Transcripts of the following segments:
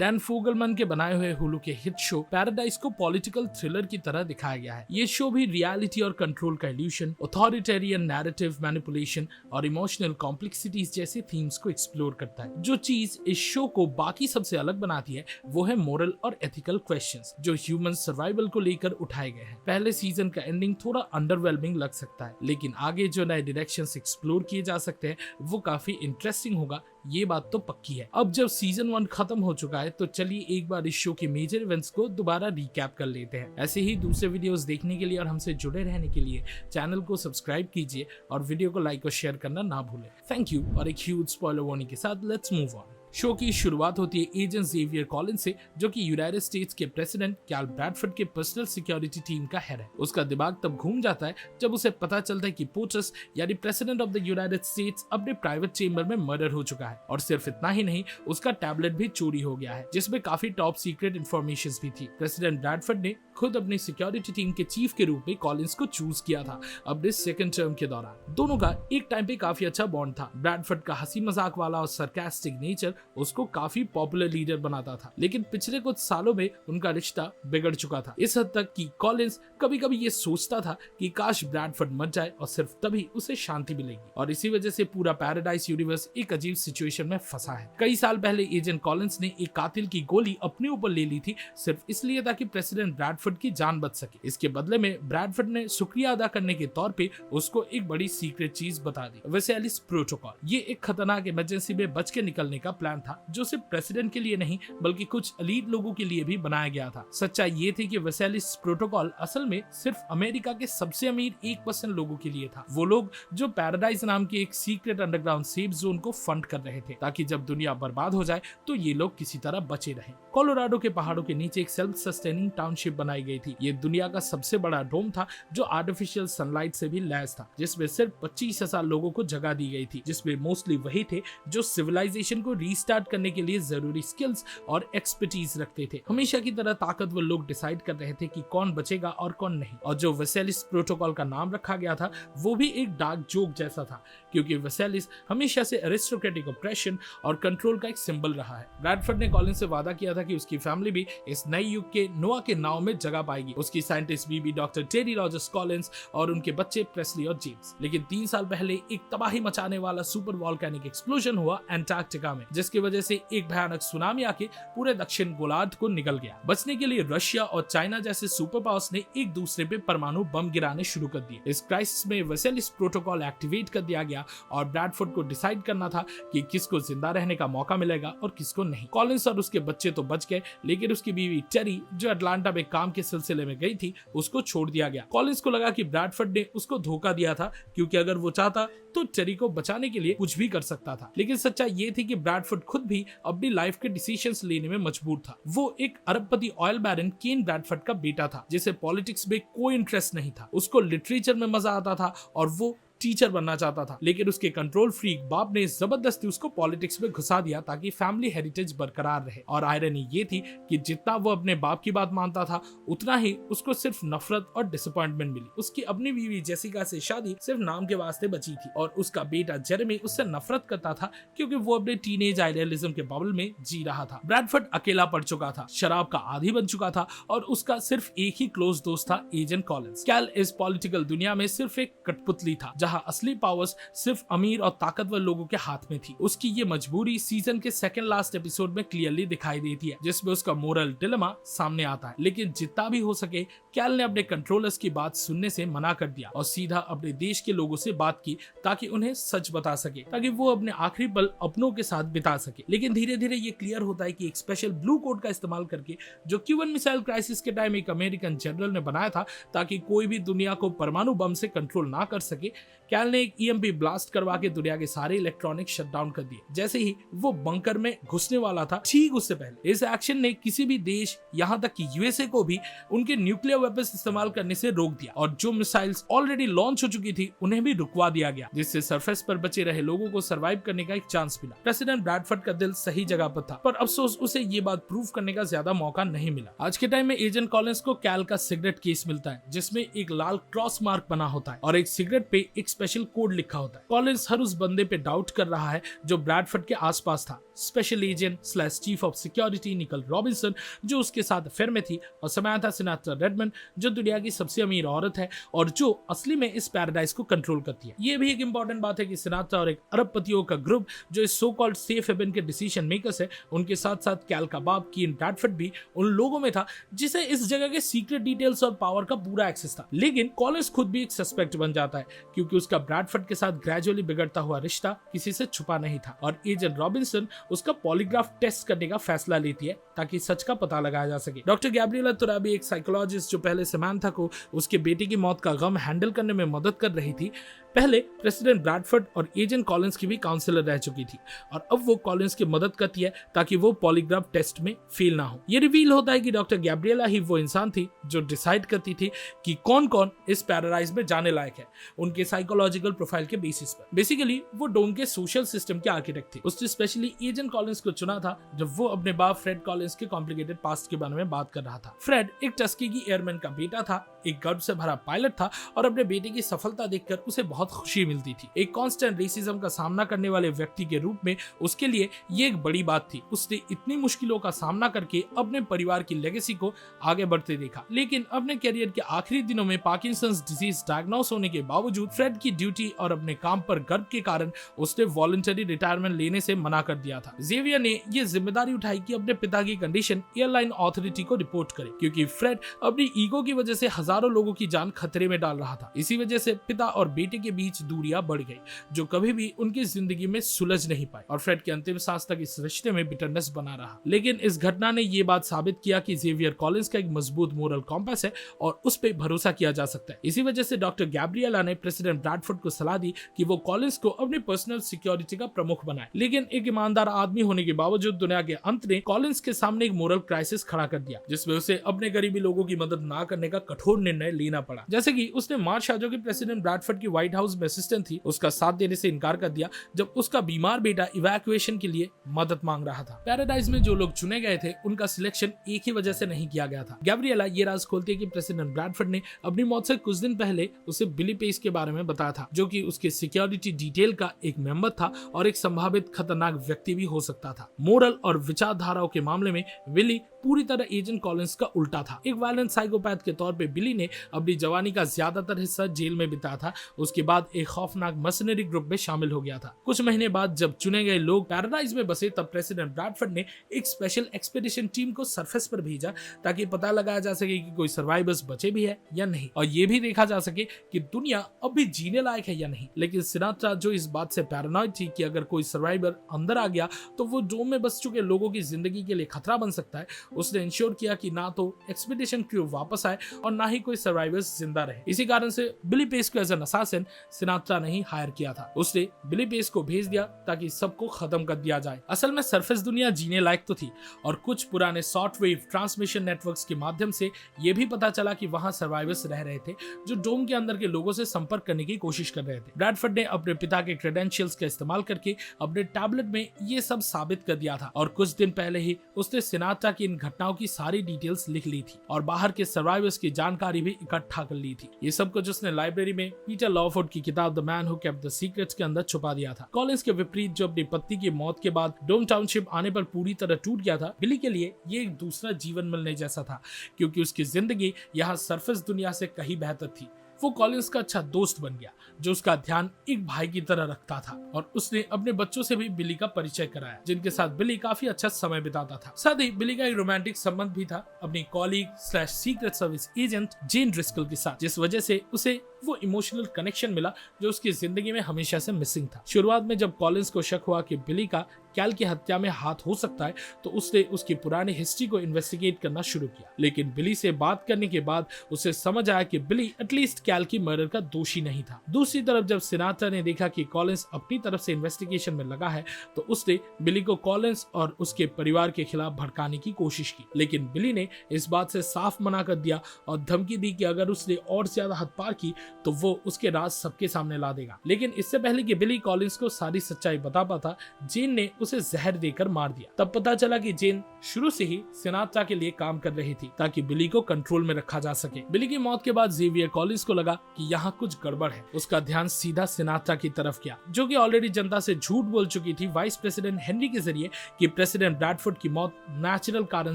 Dan फोगलमैन के बनाए हुए हुलू के हिट शो पैराडाइज को पॉलिटिकल थ्रिलर की तरह दिखाया गया है। ये शो भी रियलिटी और कंट्रोल का इल्यूशन, अथॉरिटेरियन नैरेटिव मैनिपुलेशन और इमोशनल कॉम्प्लेक्सिटीज जैसे थीम्स को एक्सप्लोर करता है। जो चीज इस शो को बाकी सबसे अलग बनाती है वो है मोरल और एथिकल क्वेश्चंस जो ह्यूमन सर्वाइवल को लेकर उठाए गए हैं। पहले सीजन का एंडिंग थोड़ा अंडरवेलमिंग लग सकता है, लेकिन आगे जो नए डायरेक्शंस एक्सप्लोर किए जा सकते हैं वो काफी इंटरेस्टिंग होगा, ये बात तो पक्की है। अब जब सीजन 1 खत्म हो चुका है तो चलिए एक बार इस शो के मेजर इवेंट्स को दोबारा रिकैप कर लेते हैं। ऐसे ही दूसरे वीडियोस देखने के लिए और हमसे जुड़े रहने के लिए चैनल को सब्सक्राइब कीजिए और वीडियो को लाइक और शेयर करना ना भूलें। Thank you. और एक ह्यूज स्पॉइलर वार्निंग के साथ लेट्स मूव ऑन। शो की शुरुआत होती है एजेंट जेवियर कॉलिंस से, जो कि यूनाइटेड स्टेट्स के प्रेसिडेंट कैल ब्रैडफोर्ड के पर्सनल सिक्योरिटी टीम का हेड है। उसका दिमाग तब घूम जाता है जब उसे पता चलता है कि पोचस यानी president of the United states अपने प्राइवेट चेंबर में मर्डर हो चुका है। और सिर्फ इतना ही नहीं, उसका टैबलेट भी चोरी हो गया है जिसमें काफी टॉप सीक्रेट इन्फॉर्मेशन भी थी। प्रेसिडेंट ब्रैडफोर्ड ने खुद अपनी सिक्योरिटी टीम के चीफ के रूप में कॉलिंस को चूज किया था अपने सेकंड टर्म के दौरान। दोनों का एक टाइम पे काफी अच्छा बॉन्ड था। ब्रैडफोर्ड का हंसी मजाक वाला और सरकास्टिक नेचर उसको काफी पॉपुलर लीडर बनाता था, लेकिन पिछले कुछ सालों में उनका रिश्ता बिगड़ चुका था, इस हद तक कि कॉलिंस कभी कभी ये सोचता था कि काश ब्रैडफोर्ड मर जाए और सिर्फ तभी उसे शांति मिलेगी। और इसी वजह से पूरा पैराडाइज यूनिवर्स एक अजीब सिचुएशन में फंसा है। कई साल पहले एजेंट कॉलिंस ने एक कातिल की गोली अपने ऊपर ले ली थी, सिर्फ इसलिए ताकि प्रेसिडेंट ब्रैडफोर्ड की जान बच सके। इसके बदले में ब्रैडफोर्ड ने शुक्रिया अदा करने के तौर पे उसको एक बड़ी सीक्रेट चीज बता दी, वेसेलिस प्रोटोकॉल। ये एक खतरनाक इमरजेंसी में बच के निकलने का प्लान था जो सिर्फ प्रेसिडेंट के लिए नहीं बल्कि कुछ एलीट लोगों के लिए भी बनाया गया था। सच्चाई ये थी कि वेसेलिस प्रोटोकॉल असल में सिर्फ अमेरिका के सबसे अमीर 1% लोगों के लिए था। वो लोग जो पैराडाइज नाम के एक सीक्रेट अंडरग्राउंड सेफ जोन को फंड कर रहे थे ताकि जब दुनिया बर्बाद हो जाए तो ये लोग किसी तरह बचे रहें। कोलोराडो के पहाड़ों के नीचे एक सेल्फ सस्टेनिंग टाउनशिप बनाई गई थी। ये दुनिया का सबसे बड़ा डोम था जो आर्टिफिशियल सनलाइट से भी लैस था, जिसमें सिर्फ 25,000 लोगों को जगह दी गई थी, जिसमें मोस्टली वही थे जो सिविलाइजेशन को रीस्टार्ट करने के लिए जरूरी स्किल्स और एक्सपर्टीज रखते थे। हमेशा की तरह ताकतवर लोग डिसाइड कर रहे थे कि कौन बचेगा और कौन नहीं। और जो वेसेलिस प्रोटोकॉल का नाम रखा गया था वो भी एक डार्क जोक जैसा था, क्योंकि वेसेलिस हमेशा से एरिस्टोक्रेटिक ऑप्रेशन और कंट्रोल का एक सिंबल रहा है। ब्रैडफोर्ड ने कॉलिंस से वादा किया था कि उसकी फैमिली भी इस नए युग के नोआ के नाव में जगह पाएगी। उसकी साइंटिस्ट बीबी डॉक्टर टेरी रॉजर्स कॉलिंस और उनके बच्चे प्रेस्ली और जेम्स। लेकिन 3 साल पहले एक तबाही मचाने वाला सुपर वॉल्केनिक एक्सप्लोजन हुआ एंटार्क्टिका में, जिसकी वजह से एक भयानक सुनामी आके पूरे दक्षिण गोलार्ध को निगल गया। बचने के लिए रशिया और चाइना जैसे सुपर पावर्स ने एक दूसरे पे परमाणु बम गिराने शुरू कर दिए। इस क्राइसिस में वेसेलिस प्रोटोकॉल एक्टिवेट कर दिया गया और ब्रैडफोर्ड को डिसाइड करना था कि किसको जिंदा रहने का मौका मिलेगा और किसको नहीं। कॉलिंस और उसके बच्चे तो बच गए, लेकिन उसकी बीवी टेरी जो अटलांटा में काम के सिलसिले में गई थी उसको छोड़ दिया गया। कॉलिंस को लगा कि ब्रैडफोर्ड ने उसको धोखा दिया था, क्योंकि अगर वो चाहता तो टेरी को बचाने के लिए कुछ भी कर सकता था। लेकिन सच्चाई ये थी कि ब्रैडफोर्ड खुद भी अपनी लाइफ के डिसीजंस लेने में मजबूर था। वो एक अरबपति ऑयल बैरन केन ब्रैडफोर्ड का बेटा था, जिसे पॉलिटिक्स में कोई इंटरेस्ट नहीं था। उसको लिटरेचर में मजा आता था और वो टीचर बनना चाहता था, लेकिन उसके कंट्रोल फ्रीक बाप ने जबरदस्ती उसको पॉलिटिक्स में घुसा दिया ताकि फैमिली हेरिटेज बरकरार रहे। और आयरनी ये थी कि जितना वो अपने बाप की बात मानता था उतना ही उसको सिर्फ नफरत और डिसअपॉइंटमेंट मिली। उसकी अपनी बीवी जेसिका से शादी सिर्फ नाम के वास्ते बची थी और उसका बेटा जेरेमी उससे नफरत करता था क्योंकि वो अपने टीनेज आइडियलिज्म के बबल में जी रहा था। ब्रैडफोर्ड अकेला पड़ चुका था, शराब का आदी बन चुका था और उसका सिर्फ एक ही क्लोज दोस्त था, एजेंट कॉलिंस। कैल इस पॉलिटिकल दुनिया में सिर्फ एक कठपुतली था जहां असली पावर्स सिर्फ अमीर और ताकतवर लोगों के हाथ में थी। उसकी ये मजबूरी सीजन के सेकंड लास्ट एपिसोड में क्लियरली दिखाई देती है, जिसमें उसका मोरल डिलेमा सामने आता है। लेकिन जितना भी हो सके कैल ने अपने कंट्रोलर्स की बात सुनने से मना कर दिया और सीधा अपने देश के लोगों से बात की ताकि उन्हें सच बता सके, ताकि वो अपने आखिरी पल अपनों के साथ बिता सके। लेकिन धीरे धीरे ये क्लियर होता है कि एक स्पेशल ब्लू कोड का इस्तेमाल करके जो क्यूबन मिसाइल क्राइसिस के टाइम एक अमेरिकन जनरल ने बनाया था ताकि कोई भी दुनिया को परमाणु बम से कंट्रोल ना कर सके, कैल ने एक ईएमपी ब्लास्ट करवा के दुनिया के सारे इलेक्ट्रॉनिक शटडाउन कर दिए। जैसे ही वो बंकर में घुसने वाला था, ठीक उससे पहले इस एक्शन ने किसी भी देश यहाँ तक कि यूएसए को भी उनके न्यूक्लियर वेपन्स इस्तेमाल करने से रोक दिया और जो मिसाइल्स ऑलरेडी लॉन्च हो चुकी थी उन्हें भी रुकवा दिया गया, जिससे सरफेस पर बचे रहे लोगों को सर्वाइव करने का एक चांस मिला। प्रेसिडेंट ब्रैडफोर्ड का दिल सही जगह पर था, पर अफसोस उसे ये बात प्रूव करने का ज्यादा मौका नहीं मिला। आज के टाइम में एजेंट कॉलिंस को कैल का सिगरेट केस मिलता है जिसमें एक लाल क्रॉस मार्क बना होता है और एक सिगरेट पे एक स्पेशल कोड लिखा होता है। कॉलिंस हर उस बंदे पे डाउट कर रहा है जो ब्रैडफोर्ड के आसपास था, special agent slash chief of security निकल रॉबिन्सन जो उसके साथ अफेयर में थी, और समांथा सिनाट्रा रेडमंड जो दुनिया की सबसे अमीर औरत है और जो असली में इस पैराडाइज को कंट्रोल करती है। ये भी एक इंपॉर्टेंट बात है कि सिनाट्रा और एक अरबपतियों का ग्रुप जो इस सो कॉल्ड सेफ हेवन के डिसीजन मेकर्स है, उनके साथ साथ कैल का बाप कीन ब्रैडफोर्ड भी उन लोगों में था जिसे इस जगह के सीक्रेट डिटेल्स और पावर का पूरा एक्सेस था। लेकिन कॉलिंस खुद भी एक सस्पेक्ट बन जाता है क्योंकि उसका ब्रैडफोर्ड के साथ ग्रेजुअली बिगड़ता हुआ रिश्ता किसी से छुपा नहीं था, और एजेंट रॉबिन्सन उसका पॉलीग्राफ टेस्ट करने का फैसला लेती है ताकि सच का पता लगाया जा सके। डॉक्टर गैब्रिएला तुराबी एक साइकोलॉजिस्ट जो पहले समांथा को उसके बेटे की मौत का गम हैंडल करने में मदद कर रही थी, पहले प्रेसिडेंट ब्रैडफोर्ड और एजेंट कॉलिंस की भी काउंसलर रह चुकी थी, और अब वो कॉलिंस की मदद करती है ताकि वो पॉलीग्राफ टेस्ट में फेल ना हो। ये रिवील होता है कि डॉक्टर गैब्रिएला ही वो इंसान थी जो डिसाइड करती थी कि कौन कौन इस पैराडाइज में जाने लायक है उनके साइकोलॉजिकल प्रोफाइल के बेसिस पर। बेसिकली वो डोम के सोशल सिस्टम के आर्किटेक्ट थे। उसने स्पेशली एजेंट कॉलिंस को चुना था जब वो अपने बाप फ्रेड कॉलिंस के कॉम्प्लिकेटेड पास्ट के बारे में बात कर रहा था। फ्रेड एक टस्केगी एयरमैन का बेटा था, एक गर्व से भरा पायलट था, और अपने बेटे की सफलता देखकर उसे बहुत खुशी मिलती थी। एक कांस्टेंट रेसिज्म का सामना करने वाले व्यक्ति के रूप में उसके लिए ये एक बड़ी बात थी। उसने इतनी मुश्किलों का सामना करके अपने परिवार की लेगेसी को आगे बढ़ते देखा। लेकिन अपने करियर के आखिरी दिनों में पार्किंसंस डिजीज डायग्नोस होने के बावजूद फ्रेड की ड्यूटी और अपने काम पर गर्व के कारण उसने वॉलंटरी रिटायरमेंट लेने से मना कर दिया था। जेवियर ने यह जिम्मेदारी उठाई कि अपने पिता की कंडीशन एयरलाइन अथॉरिटी को रिपोर्ट करे क्योंकि फ्रेड अपनी ईगो की वजह से हजारों लोगों की जान खतरे में डाल रहा था। इसी वजह से पिता और बेटे के बीच दूरियां बढ़ गई जो कभी भी उनकी जिंदगी में सुलझ नहीं पाई, और फ्रेड की अंतिम सांस तक इस रिश्ते में बिटरनेस बना रहा। लेकिन इस घटना ने यह बात साबित किया कि जेवियर कॉलिंस का एक मजबूत मोरल कॉम्पास है और उस पर भरोसा किया जा सकता है। इसी वजह से डॉक्टर गैब्रिएला ने प्रेसिडेंट ब्रैडफोर्ड को सलाह दी कि वो कॉलिंस को अपनी पर्सनल सिक्योरिटी का प्रमुख बनाए। लेकिन एक ईमानदार आदमी होने के बावजूद दुनिया के अंत ने कॉलिंस के सामने एक मोरल क्राइसिस खड़ा कर दिया जिसमें उसे अपने गरीबी लोगों की मदद ना करने का कठोर निर्णय लेना पड़ा। जैसे कि उसने मार्शा जो कि प्रेसिडेंट ब्रैडफोर्ड की व्हाइट हाउस में असिस्टेंट थी उसका साथ देने से इनकार कर दिया जब उसका बीमार बेटा इवैक्यूएशन के लिए मदद मांग रहा था। पैराडाइज में जो लोग चुने गए थे उनका सिलेक्शन एक ही वजह से नहीं किया गया था। गैब्रिएला ये राज खोलती है कि प्रेसिडेंट ब्रैडफोर्ड ने अपनी मौत से कुछ दिन पहले उसे बिली पेस के बारे में बताया था जो कि उसके सिक्योरिटी डिटेल का एक मेंबर था और एक संभावित खतरनाक व्यक्ति भी हो सकता था। मोरल और विचारधाराओं के मामले में बिली पूरी तरह एजेंट कॉलिंस का उल्टा था। एक वायलेंट साइकोपैथ के तौर पे बिली ने अपनी जवानी का ज्यादातर हिस्सा जेल में बिताया था। उसके बाद एक खौफनाक मर्सनरी ग्रुप में शामिल हो गया था। कुछ महीने बाद जब चुने गए लोग पैराडाइज में बसे तब प्रेसिडेंट ब्रैडफोर्ड ने एक स्पेशल एक्सपीडिशन टीम को सरफेस पर भेजा ताकि पता लगाया जा सके कि कोई सर्वाइवर्स बचे भी है या नहीं, और ये भी देखा जा सके कि दुनिया अब भी जीने लायक है या नहीं। लेकिन सिनाट्रा जो इस बात से पैरानॉइड थी कि अगर कोई सर्वाइवर अंदर आ गया तो वो डोम में बस चुके लोगों की जिंदगी के लिए खतरा बन सकता है, उसने इंश्योर किया कि ना तो एक्सपीडिशन क्रू वापस आए और ना ही कोई सर्वाइवर्स जिंदा रहे। इसी कारण से बिली पेस को एज एन असासिन सिनाट्रा ने ही हायर किया था। उसने बिली पेस को भेज दिया ताकि सबको खत्म कर दिया जाए। असल में सरफेस दुनिया जीने लायक तो थी और कुछ पुराने शॉर्टवेव ट्रांसमिशन नेटवर्क्स के माध्यम से यह भी पता चला कि वहां सर्वाइवर्स रह रहे थे जो डोम के अंदर के लोगों से संपर्क करने की कोशिश कर रहे थे। ब्रैडफोर्ड ने अपने पिता के क्रेडेंशियल्स का इस्तेमाल करके अपने टैबलेट में ये सब साबित कर दिया था और कुछ दिन पहले ही उसने सिनाट्रा की इन घटनाओं की सारी डिटेल्स लिख ली थी और बाहर के सर्वाइवर्स की जानकारी भी इकट्ठा कर ली थी। ये सब कुछ उसने लाइब्रेरी में पीटर लॉफोर्ड की किताब the man who kept the secrets के अंदर छुपा दिया था। कॉलिंस के विपरीत जो अपनी पत्नी की मौत के बाद डोम टाउनशिप आने पर पूरी तरह टूट गया था, बिली के लिए ये एक दूसरा जीवन मिलने जैसा था क्योंकि उसकी जिंदगी यहाँ सरफेस दुनिया से कहीं बेहतर थी। वो कॉलिंस का अच्छा दोस्त बन गया जो उसका ध्यान एक भाई की तरह रखता था और उसने अपने बच्चों से भी बिली का परिचय कराया जिनके साथ बिली काफी अच्छा समय बिताता था। साथ ही बिली का एक रोमांटिक संबंध भी था अपनी colleague slash secret service agent Jen Driscoll के साथ, जिस वजह से उसे वो इमोशनल कनेक्शन मिला जो उसकी जिंदगी में हमेशा से मिसिंग था। शुरुआत में जब कॉलिंस को शक हुआ कि बिली का कैल की हत्या में हाथ हो सकता है तो उसने उसकी पुरानी हिस्ट्री को इन्वेस्टिगेट करना शुरू किया, लेकिन बिली से बात करने के बाद उसे समझ आया कि बिली एटलीस्ट कैल की मर्डर का दोषी नहीं था। दूसरी तरफ जब सिनाट्रा ने देखा कि कॉलिंस अपनी तरफ से इन्वेस्टिगेशन में लगा है तो उसने बिली को कॉलिंस और उसके परिवार के खिलाफ भड़काने की कोशिश की, लेकिन बिली ने इस बात से साफ मना कर दिया और धमकी दी कि अगर उसने और ज्यादा हद पार की तो वो उसके राज सबके सामने ला देगा। लेकिन इससे पहले कि बिली कॉलिंस को सारी सच्चाई बता पाता, जेन ने उसे जहर देकर मार दिया। तब पता चला कि जेन शुरू से ही सिनाट्रा के लिए काम कर रही थी ताकि बिली को कंट्रोल में रखा जा सके। बिली की मौत के बाद जेवियर कॉलिंस को लगा कि यहाँ कुछ गड़बड़ है। उसका ध्यान सीधा सिनाट्रा की तरफ गया, जो कि ऑलरेडी जनता से झूठ बोल चुकी थी वाइस प्रेसिडेंट हेनरी के जरिए कि प्रेसिडेंट ब्रैडफोर्ड की मौत नेचुरल कारण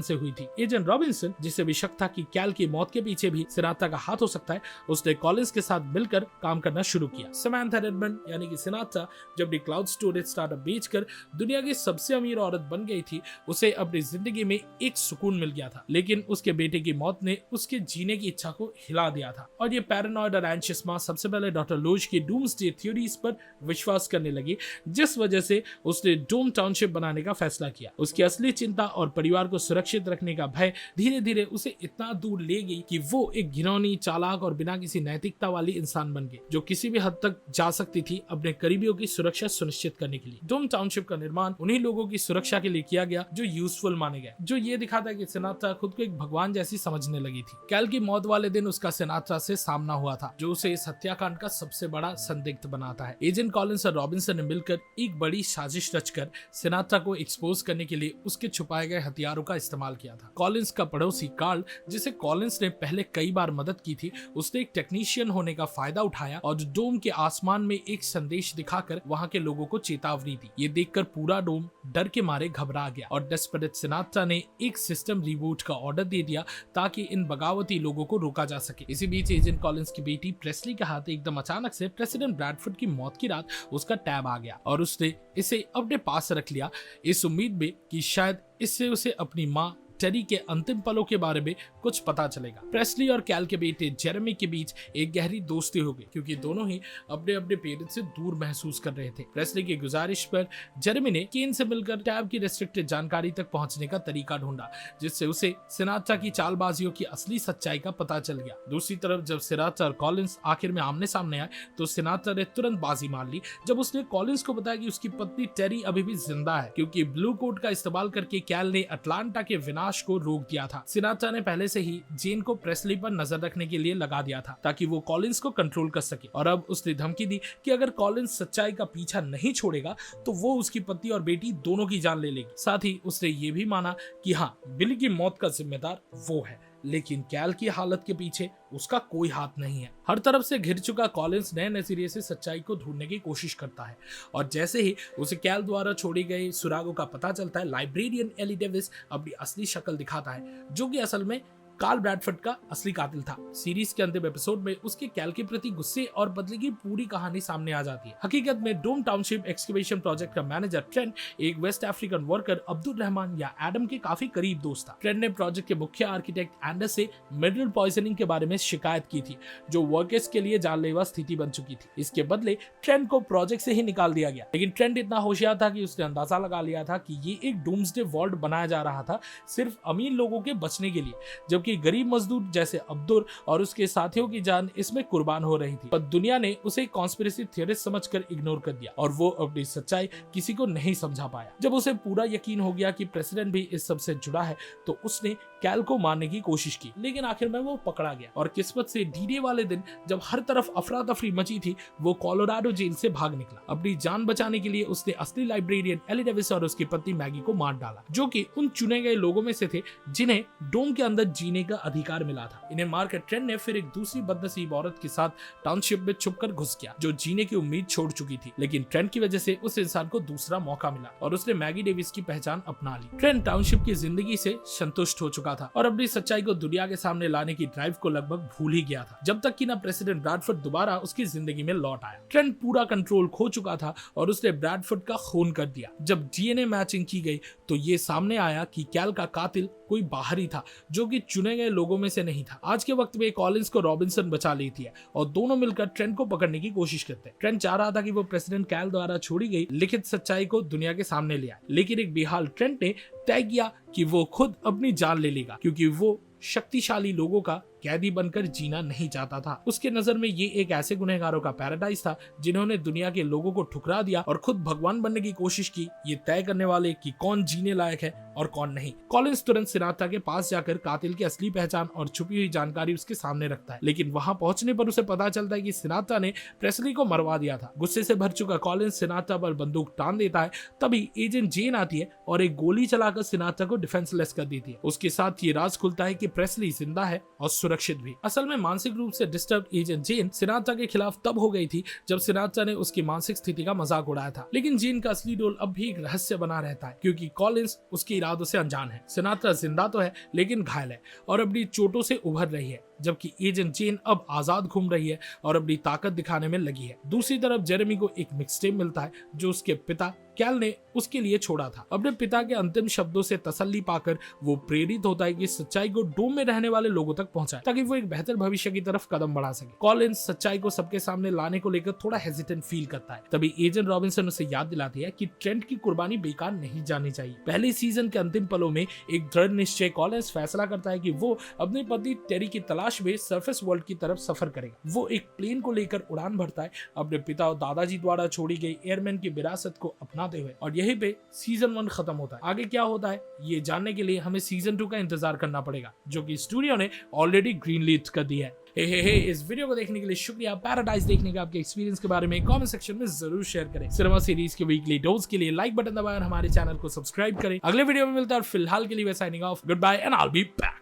से हुई थी। एजेंट रॉबिन्सन, जिसे भी शक था कि कैल की मौत के पीछे भी सिनाट्रा का हाथ हो सकता है, उसने कॉलिंस के साथ मिलकर काम करना शुरू किया। समांथा रेडमंड यानी कि सिनाट्रा जब भी क्लाउड स्टोरेज स्टार्टअप बेचकर दुनिया की सबसे अमीर औरत बन गई थी, उसे अपनी जिंदगी में एक सुकून मिल गया था। लेकिन उसके बेटे की मौत ने उसके जीने की इच्छा को हिला दिया था और ये पैरानॉइड और एंशियस मां सबसे पहले डॉक्टर लोज की डूम्सडे थ्योरीज पर विश्वास करने लगी, जिस वजह से उसने डूम टाउनशिप बनाने का फैसला किया। उसकी असली चिंता और परिवार को सुरक्षित रखने का भय धीरे धीरे उसे इतना दूर ले गई कि वो एक घिनौनी, चालाक और बिना किसी नैतिकता वाली इंसान बन गई, जो किसी भी हद तक जा सकती थी अपने करीबियों की सुरक्षा सुनिश्चित करने के लिए। डूम टाउनशिप का निर्माण उन्हीं लोगों की सुरक्षा के लिए किया गया जो यूजफुल माने गए, जो ये दिखाता है कि सिनाट्रा खुद को एक भगवान जैसी समझने लगी थी। कैल की मौत वाले दिन उसका सिनाट्रा से सामना हुआ था, जो उसे इस हत्याकांड का सबसे बड़ा संदिग्ध बनाता है। एजेंट कॉलिंस और रॉबिन्सन ने मिलकर एक बड़ी साजिश रचकर सिनाट्रा को एक्सपोज करने के लिए उसके छुपाए गए हथियारों का इस्तेमाल किया था। कॉलिंस का पड़ोसी कार्ल, जिसे कॉलिंस ने पहले कई बार मदद की थी, उसने एक टेक्नीशियन होने का फायदा उठाया और डोम के आसमान में एक संदेश दिखाकर वहां के लोगों को चेतावनी दी। ये देखकर पूरा डोम डर के मारे घबरा गया और डेस्परेट सिनाट्रा ने एक सिस्टम रिबूट का ऑर्डर दे दिया ताकि इन बगावती लोगों को रोका जा सके। इसी बीच एजेंट कॉलिंस की बेटी प्रेस्ली का हाथ एकदम अचानक से प्रेसिडेंट ब्रैडफोर्ड की मौत की रात उसका टैब आ गया और उसने इसे अपने पास रख लिया, इस उम्मीद में कि शायद इससे उसे अपनी माँ टेरी के अंतिम पलों के बारे में कुछ पता चलेगा। प्रेस्ली और कैल के बेटे जेरेमी के बीच एक गहरी दोस्ती हो गई, क्योंकि दोनों ही अपने अपने पेरेंट्स से दूर महसूस कर रहे थे। प्रेस्ली की गुजारिश पर जेरेमी ने केन से मिलकर टैब की रेस्ट्रिक्टेड जानकारी तक पहुंचने का तरीका ढूंढा, जिससे उसे सिनाट्रा की चालबाजियों की असली सच्चाई का पता चल गया। दूसरी तरफ जब सिनाट्रा और कॉलिंस आखिर में आमने सामने आए तो सिनाट्रा ने तुरंत बाजी मार ली जब उसने कॉलिंस को बताया कि उसकी पत्नी टेरी अभी भी जिंदा है, क्योंकि ब्लू कोड का इस्तेमाल करके कैल ने अटलांटा के विनाश को रोक दिया था। सिनाट्रा ने पहले से ही जेन को प्रेस्ली पर नजर रखने के लिए लगा दिया था ताकि वो कॉलिंस को कंट्रोल कर सके, और अब उसने धमकी दी कि अगर कॉलिंस सच्चाई का पीछा नहीं छोड़ेगा तो वो उसकी पत्नी और बेटी दोनों की जान ले लेगी। साथ ही उसने ये भी माना कि हाँ, बिली की मौत का जिम्मेदार वो है, लेकिन कैल की हालत के पीछे उसका कोई हाथ नहीं है। हर तरफ से घिर चुका कॉलिंस नए नजरिए से सच्चाई को ढूंढने की कोशिश करता है, और जैसे ही उसे कैल द्वारा छोड़ी गई सुरागों का पता चलता है, लाइब्रेरियन एली डेविस अपनी असली शक्ल दिखाता है, जो कि असल में कार्ल ब्रैडफोर्ड का असली कातिल था। सीरीज के अंतिम एपिसोड में उसके कैल के प्रति गुस्से और बदले की पूरी कहानी सामने आ जाती है। हकीकत में डूम टाउनशिप एक्सकेवेशन प्रोजेक्ट का मैनेजर ट्रेंट एक West African worker Abdul Rahman या एडम के काफी करीब दोस्त था। ट्रेंट ने प्रोजेक्ट के मुख्य आर्किटेक्ट एंडर्स से मिनरल पॉइजनिंग के बारे में शिकायत की थी, जो वर्कर्स के लिए जानलेवा स्थिति बन चुकी थी। इसके बदले ट्रेंट को प्रोजेक्ट से ही निकाल दिया गया, लेकिन ट्रेंट इतना होशियार था कि उसने अंदाजा लगा लिया था कि ये एक डूम्सडे वर्ल्ड बनाया जा रहा था सिर्फ अमीर लोगों के बचने के लिए, जबकि गरीब मजदूर जैसे अब्दुल और उसके साथियों की जान इसमें कुर्बान हो रही थी। पर दुनिया ने उसे कॉन्स्पिरेसी थियरिस्ट समझकर इग्नोर कर दिया और वो अपनी सच्चाई किसी को नहीं समझा पाया। जब उसे पूरा यकीन हो गया कि प्रेसिडेंट भी इस सब से जुड़ा है तो उसने कैल को मारने की कोशिश की, लेकिन आखिर में वो पकड़ा गया और किस्मत से डी-डे वाले दिन जब हर तरफ अफरा तफरी मची थी, वो कोलोराडो जेल से भाग निकला। अपनी जान बचाने के लिए उसने असली लाइब्रेरियन एली डेविस और उसकी पत्नी मैगी को मार डाला, जो कि उन चुने गए लोगों में से थे जिन्हें डोम के अंदर जीने का अधिकार मिला था। इन्हें मारकर ट्रेंट ने फिर एक दूसरी बदनसीब औरत के साथ टाउनशिप में छुपकर घुस गया, जो जीने की उम्मीद छोड़ चुकी थी, लेकिन ट्रेंट की वजह से उस इंसान को दूसरा मौका मिला और उसने मैगी डेविस की पहचान अपना ली। ट्रेंट टाउनशिप की जिंदगी से संतुष्ट हो चुका था और अपनी सच्चाई को दुनिया के सामने लाने की ड्राइव को लगभग भूल ही गया था, जब तक कि ना प्रेसिडेंट ब्रैडफोर्ड दोबारा उसकी जिंदगी में लौट आया। ट्रेंट पूरा कंट्रोल खो चुका था और उसने ब्रैडफोर्ड का खून कर दिया। जब डीएनए मैचिंग की गई तो ये सामने आया कि कैल का कातिल कोई बाहरी था, जो कि चुने गए लोगों में से नहीं था। आज के वक्त में कॉलिंस को रॉबिन्सन बचा लेती है और दोनों मिलकर ट्रेंट को पकड़ने की कोशिश करते हैं। ट्रेंट चाह रहा था कि वो प्रेसिडेंट कैल द्वारा छोड़ी गई लिखित सच्चाई को दुनिया के सामने ले आए, लेकिन एक बेहाल ट्रेंट ने तय किया कि वो खुद अपनी जान ले लेगा, क्योंकि वो शक्तिशाली लोगों का कैदी बनकर जीना नहीं चाहता था। उसके नजर में ये एक ऐसे गुनहगारों का पैराडाइज था जिन्होंने दुनिया के लोगों को ठुकरा दिया और खुद भगवान बनने की कोशिश की, ये तय करने वाले कि कौन जीने लायक है और कौन नहीं। कॉलिंस तुरंत सिनाट्रा के पास जाकर कातिल की असली पहचान और छुपी हुई जानकारी उसके सामने रखता है, लेकिन वहां पहुंचने पर उसे पता चलता है कि सिनाट्रा ने प्रेस्ली को मरवा दिया था। गुस्से से भर चुका कॉलिंस सिनाट्रा पर बंदूक तान देता है। तभी एजेंट जेन आती है और एक गोली चलाकर सिनाट्रा को डिफेंसलेस कर देती है। उसके साथ ये राज खुलता है कि प्रेस्ली जिंदा है और सुरक्षित भी। असल में मानसिक रूप से डिस्टर्ब एजेंट जेन सिनाट्रा के खिलाफ तब हो गई थी जब सिनाट्रा ने उसकी मानसिक स्थिति का मजाक उड़ाया था, लेकिन जेन का असली रोल अब भी एक रहस्य बना रहता है क्योंकि कॉलिंस उसके इरादों से अनजान है। सिनाट्रा जिंदा तो है लेकिन घायल है और अपनी चोटों से उभर रही है, जबकि एजेंट जेन अब आजाद घूम रही है और अपनी ताकत दिखाने में लगी है। दूसरी तरफ जेरेमी को एक मिक्सटेप मिलता है जो उसके पिता कैल ने उसके लिए छोड़ा था। अपने पिता के अंतिम शब्दों से तसल्ली पाकर वो प्रेरित होता है कि सच्चाई को डोम में रहने वाले लोगों तक पहुंचाए ताकि वो एक बेहतर भविष्य की तरफ कदम बढ़ा सके। कॉलिंस सच्चाई को सबके सामने लाने को लेकर थोड़ा हेजिटेंट फील करता है। तभी एजेंट रॉबिन्सन उसे याद दिलाती है कि ट्रेंट की कुर्बानी बेकार नहीं जानी चाहिए। पहले सीजन के अंतिम पलों में एक दृढ़ निश्चय कॉलिंस फैसला करता है कि वो अपने पति टेरी की तलाश में सरफेस वर्ल्ड की तरफ सफर करेगा। वो एक प्लेन को लेकर उड़ान भरता है अपने पिता और दादाजी द्वारा छोड़ी गई एयरमैन की विरासत को अपनाते हुए, और यहीं पे सीजन 1 खत्म होता है। आगे क्या होता है ये जानने के लिए हमें सीजन 2 का इंतजार करना पड़ेगा जो कि स्टूडियो ने ऑलरेडी ग्रीन लीड कर दिया है। हे इस वीडियो को देखने के लिए शुक्रिया। पैराडाइज देखने का आपके एक्सपीरियंस के बारे में कमेंट सेक्शन में जरूर शेयर करें। सिनेमा सीरीज के वीकली डोज के लिए लाइक बटन दबाएं और हमारे चैनल को सब्सक्राइब करें। अगले वीडियो में मिलता है और फिलहाल के लिए signing off, goodbye and I will be back.